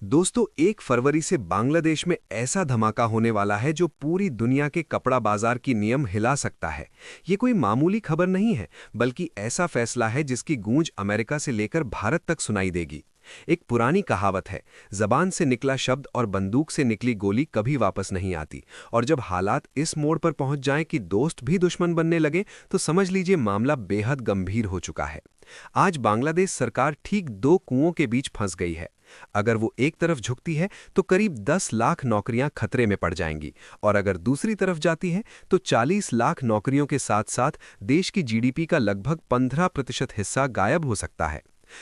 दोस्तों 1 फरवरी से बांग्लादेश में ऐसा धमाका होने वाला है जो पूरी दुनिया के कपड़ा बाजार की नियम हिला सकता है। ये कोई मामूली खबर नहीं है, बल्कि ऐसा फैसला है जिसकी गूंज अमेरिका से लेकर भारत तक सुनाई देगी। एक पुरानी कहावत है, जबान से निकला शब्द और बंदूक से निकली गोली कभी वापस नहीं आती। और जब हालात इस मोड़ पर पहुंच जाएं कि दोस्त भी दुश्मन बनने लगे, तो समझ लीजिए मामला बेहद गंभीर हो चुका है। आज बांग्लादेश सरकार ठीक दो कुओं के बीच फंस गई है। अगर वो एक तरफ झुकती है तो करीब 10 लाख नौकरियां खतरे में पड़ जाएंगी, और अगर दूसरी तरफ जाती है तो 40 लाख नौकरियों के साथ साथ देश की जीडीपी का लगभग 15% हिस्सा गायब हो सकता है।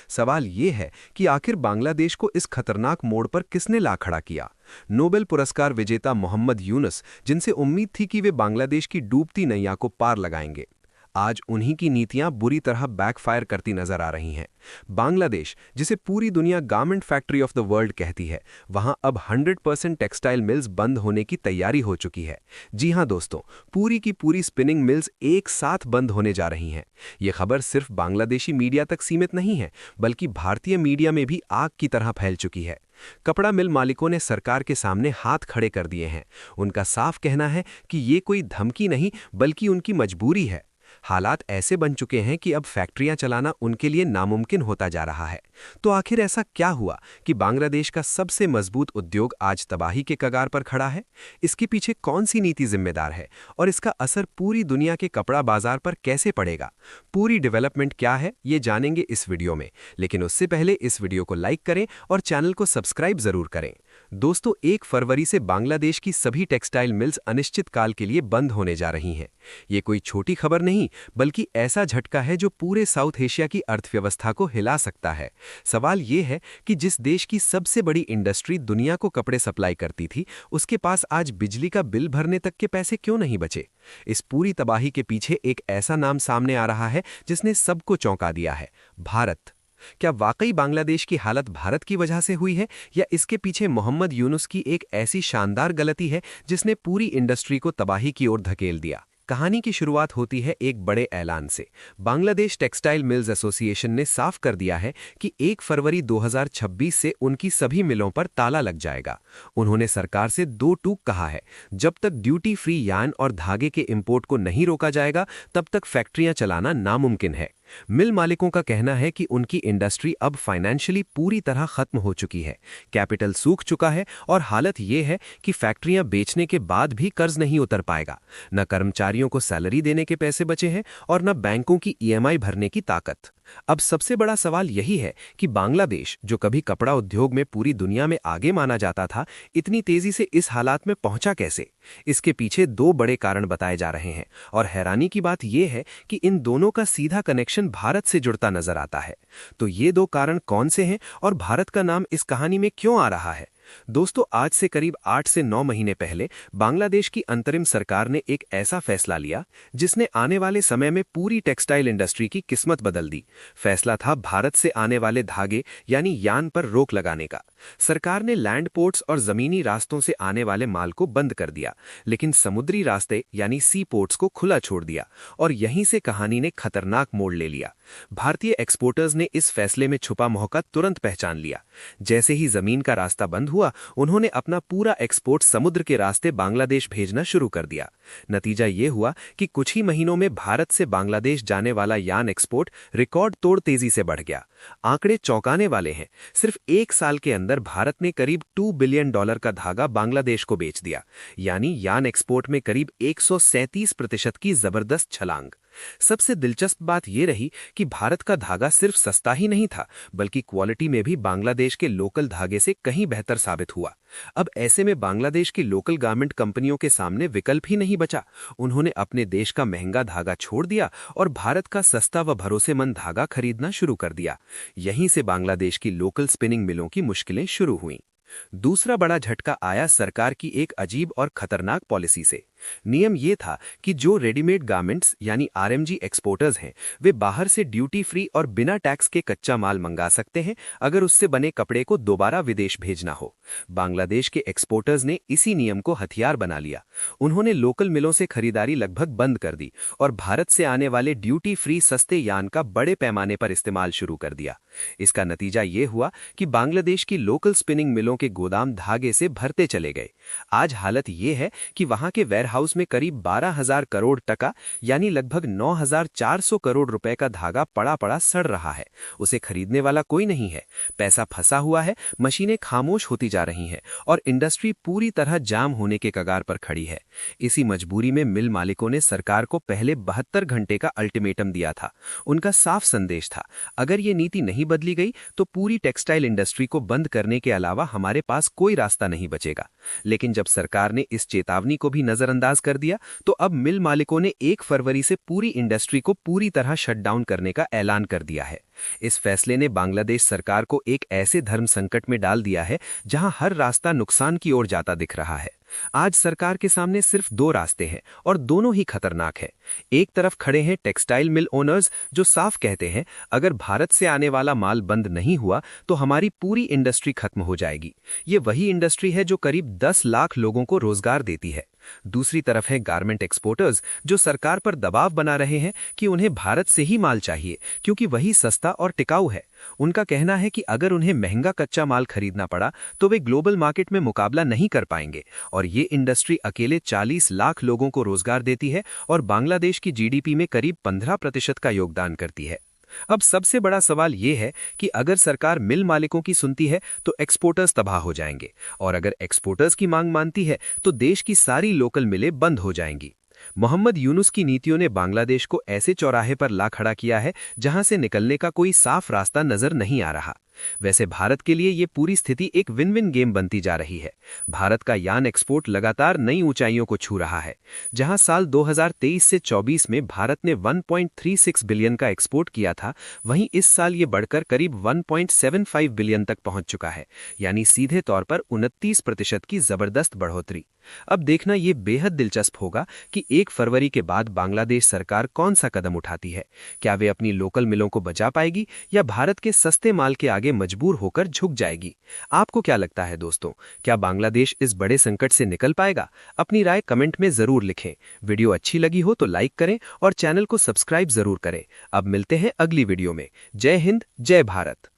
सवाल ये है कि आखिर बांग्लादेश को इस खतरनाक मोड़ पर किसने ला खड़ा किया? नोबेल पुरस्कार विजेता मोहम्मद यूनुस, जिनसे उम्मीद थी कि वे बांग्लादेश की डूबती नैया को पार लगाएंगे। आज उन्हीं की नीतियां बुरी तरह बैकफायर करती नजर आ रही हैं। बांग्लादेश, जिसे पूरी दुनिया garment factory of the world कहती है, वहां अब 100% टेक्सटाइल मिल्स बंद होने की तैयारी हो चुकी है। जी हां दोस्तों, पूरी की पूरी स्पिनिंग मिल्स एक साथ बंद होने जा रही हैं। ये खबर सिर्फ बांग्लादेशी मीडिया तक सीमित नहीं है, बल्कि भारतीय मीडिया में भी आग की तरह फैल चुकी है। कपड़ा मिल मालिकों ने सरकार के सामने हाथ खड़े कर दिए हैं। उनका साफ कहना है कि ये कोई धमकी नहीं, बल्कि उनकी मजबूरी है। हालात ऐसे बन चुके हैं कि अब फैक्ट्रियां चलाना उनके लिए नामुमकिन होता जा रहा है। तो आखिर ऐसा क्या हुआ कि बांग्लादेश का सबसे मजबूत उद्योग आज तबाही के कगार पर खड़ा है? इसके पीछे कौन सी नीति जिम्मेदार है, और इसका असर पूरी दुनिया के कपड़ा बाजार पर कैसे पड़ेगा? पूरी डेवलपमेंट क्या है, ये जानेंगे इस वीडियो में। लेकिन उससे पहले इस वीडियो को लाइक करें और चैनल को सब्सक्राइब जरूर करें। दोस्तों 1 फरवरी से बांग्लादेश की सभी टेक्सटाइल मिल्स अनिश्चित काल के लिए बंद होने जा रही हैं। ये कोई छोटी खबर नहीं, बल्कि ऐसा झटका है जो पूरे साउथ एशिया की अर्थव्यवस्था को हिला सकता है। सवाल ये है कि जिस देश की सबसे बड़ी इंडस्ट्री दुनिया को कपड़े सप्लाई करती थी, उसके पास आज बिजली का बिल भरने तक के पैसे क्यों नहीं बचे? इस पूरी तबाही के पीछे एक ऐसा नाम सामने आ रहा है जिसने सबको चौंका दिया है: भारत। क्या वाकई बांग्लादेश की हालत भारत की वजह से हुई है, या इसके पीछे मोहम्मद यूनुस की एक ऐसी शानदार गलती है जिसने पूरी इंडस्ट्री को तबाही की ओर धकेल दिया? कहानी की शुरुआत होती है एक बड़े ऐलान से। बांग्लादेश टेक्सटाइल मिल्स एसोसिएशन ने साफ कर दिया है कि 1 फरवरी 2026 से उनकी सभी मिलों पर ताला लग जाएगा। उन्होंने सरकार से दो टूक कहा है: जब तक ड्यूटी फ्री यार्न और धागे के इंपोर्ट को नहीं रोका जाएगा, तब तक फैक्ट्रियां चलाना नामुमकिन है। मिल मालिकों का कहना है कि उनकी इंडस्ट्री अब फाइनेंशियली पूरी तरह खत्म हो चुकी है। कैपिटल सूख चुका है, और हालत यह है कि फैक्ट्रियां बेचने के बाद भी कर्ज नहीं उतर पाएगा। न कर्मचारियों को सैलरी देने के पैसे बचे हैं, और न बैंकों की ईएमआई भरने की ताकत। अब सबसे बड़ा सवाल यही है कि बांग्लादेश, जो कभी कपड़ा उद्योग में पूरी दुनिया में आगे माना जाता था, इतनी तेजी से इस हालात में पहुंचा कैसे? इसके पीछे दो बड़े कारण बताए जा रहे हैं, और हैरानी की बात यह है कि इन दोनों का सीधा कनेक्शन भारत से जुड़ता नजर आता है। तो ये दो कारण कौन से हैं, और भारत का नाम इस कहानी में क्यों आ रहा है? दोस्तों, आज से करीब 8 से 9 महीने पहले बांग्लादेश की अंतरिम सरकार ने एक ऐसा फैसला लिया जिसने आने वाले समय में पूरी टेक्सटाइल इंडस्ट्री की किस्मत बदल दी। फैसला था भारत से आने वाले धागे यानी यान पर रोक लगाने का। सरकार ने लैंड पोर्ट्स और जमीनी रास्तों से आने वाले माल को बंद कर दिया, लेकिन समुद्री रास्ते यानी सी पोर्ट्स को खुला छोड़ दिया, और यहीं से कहानी ने खतरनाक मोड़ ले लिया। भारतीय एक्सपोर्टर्स ने इस फैसले में छुपा मौका तुरंत पहचान लिया। जैसे ही जमीन का रास्ता बंद हुआ, उन्होंने अपना पूरा एक्सपोर्ट समुद्र के रास्ते बांग्लादेश भेजना शुरू कर दिया। नतीजा ये हुआ कि कुछ ही महीनों में भारत से बांग्लादेश जाने वाला यान एक्सपोर्ट रिकॉर्ड तोड़ तेजी से बढ़ गया। आंकड़े चौंकाने वाले हैं। सिर्फ 1 साल के अंदर भारत ने करीब $2 बिलियन का धागा बांग्लादेश को बेच दिया, यानी यान एक्सपोर्ट में करीब 137% की जबरदस्त छलांग। सबसे दिलचस्प बात यह रही कि भारत का धागा सिर्फ सस्ता ही नहीं था, बल्कि क्वालिटी में भी बांग्लादेश के लोकल धागे से कहीं बेहतर साबित हुआ। अब ऐसे में बांग्लादेश की लोकल गारमेंट कंपनियों के सामने विकल्प ही नहीं बचा। उन्होंने अपने देश का महंगा धागा छोड़ दिया और भारत का सस्ता व भरोसेमंद धागा खरीदना शुरू कर दिया। यहीं से बांग्लादेश की लोकल स्पिनिंग मिलों की मुश्किलें शुरू हुईं। दूसरा बड़ा झटका आया सरकार की एक अजीब और खतरनाक पॉलिसी से। नियम ये था कि जो रेडीमेड गारमेंट्स यानी आरएमजी एक्सपोर्टर्स हैं, वे बाहर से ड्यूटी फ्री और बिना टैक्स के कच्चा माल मंगा सकते हैं अगर उससे बने कपड़े को दोबारा विदेश भेजना हो। बांग्लादेश के एक्सपोर्टर्स ने इसी नियम को हथियार बना लिया। उन्होंने लोकल मिलों से खरीदारी लगभग बंद कर दी और भारत से आने वाले ड्यूटी फ्री सस्ते यान का बड़े पैमाने पर इस्तेमाल शुरू कर दिया। इसका नतीजा ये हुआ कि बांग्लादेश की लोकल स्पिनिंग मिलों के गोदाम धागे से भरते चले गए। आज हालत ये है कि वहां के वेयरहाउस में करीब 12,000 करोड़ टका यानी लगभग 9,400 करोड़ रुपए का धागा पड़ा पड़ा सड़ रहा है। उसे खरीदने वाला कोई नहीं है, पैसा फंसा हुआ है, मशीनें खामोश होती जा रही हैं और इंडस्ट्री पूरी तरह जाम होने के कगार पर खड़ी है। इसी मजबूरी में मिल मालिकों ने सरकार को पहले 72 घंटे का अल्टीमेटम दिया था। उनका साफ संदेश था, अगर ये नीति नहीं बदली गई तो पूरी टेक्सटाइल इंडस्ट्री को बंद करने के अलावा हमारे पास कोई रास्ता नहीं बचेगा। लेकिन जब सरकार ने इस चेतावनी को भी नजरअंदाज कर दिया तो अब मिल मालिकों ने 1 फरवरी से पूरी इंडस्ट्री को पूरी तरह शटडाउन करने का ऐलान कर दिया है। इस फैसले ने बांग्लादेश सरकार को एक ऐसे धर्म संकट में डाल दिया है जहां हर रास्ता नुकसान की ओर जाता दिख रहा है। आज सरकार के सामने सिर्फ 2 रास्ते हैं और दोनों ही खतरनाक हैं। एक तरफ खड़े हैं टेक्सटाइल मिल ओनर्स जो साफ कहते हैं, अगर भारत से आने वाला माल बंद नहीं हुआ तो हमारी पूरी इंडस्ट्री खत्म हो जाएगी। ये वही इंडस्ट्री है जो करीब 10 लाख लोगों को रोजगार देती है। दूसरी तरफ है गारमेंट एक्सपोर्टर्स जो सरकार पर दबाव बना रहे हैं कि उन्हें भारत से ही माल चाहिए क्योंकि वही सस्ता और टिकाऊ है। उनका कहना है कि अगर उन्हें महंगा कच्चा माल खरीदना पड़ा तो वे ग्लोबल मार्केट में मुकाबला नहीं कर पाएंगे और ये इंडस्ट्री अकेले 40 लाख लोगों को रोजगार देती है और बांग्लादेश की जीडीपी में करीब 15% का योगदान करती है। अब सबसे बड़ा सवाल यह है कि अगर सरकार मिल मालिकों की सुनती है तो एक्सपोर्टर्स तबाह हो जाएंगे और अगर एक्सपोर्टर्स की मांग मानती है तो देश की सारी लोकल मिलें बंद हो जाएंगी। मोहम्मद यूनुस की नीतियों ने बांग्लादेश को ऐसे चौराहे पर ला खड़ा किया है जहां से निकलने का कोई साफ रास्ता नजर नहीं आ रहा। वैसे भारत के लिए ये पूरी स्थिति एक विन विन गेम बनती जा रही है। भारत का यान एक्सपोर्ट लगातार नई ऊंचाइयों को छू रहा है। जहां साल 2023 से 24 में भारत ने 1.36 बिलियन का एक्सपोर्ट किया था, वहीं इस साल ये बढ़कर करीब 1.75 बिलियन तक पहुंच चुका है, यानी सीधे तौर पर 29% की जबरदस्त बढ़ोतरी। अब देखना ये बेहद दिलचस्प होगा कि 1 फरवरी के बाद बांग्लादेश सरकार कौन सा कदम उठाती है। क्या वे अपनी लोकल मिलों को बचा पाएगी या भारत के सस्ते माल के आगे मजबूर होकर झुक जाएगी? आपको क्या लगता है दोस्तों, क्या बांग्लादेश इस बड़े संकट से निकल पाएगा? अपनी राय कमेंट में जरूर लिखें। वीडियो अच्छी लगी हो तो लाइक करें और चैनल को सब्सक्राइब जरूर करें। अब मिलते हैं अगली वीडियो में। जय हिंद, जय भारत।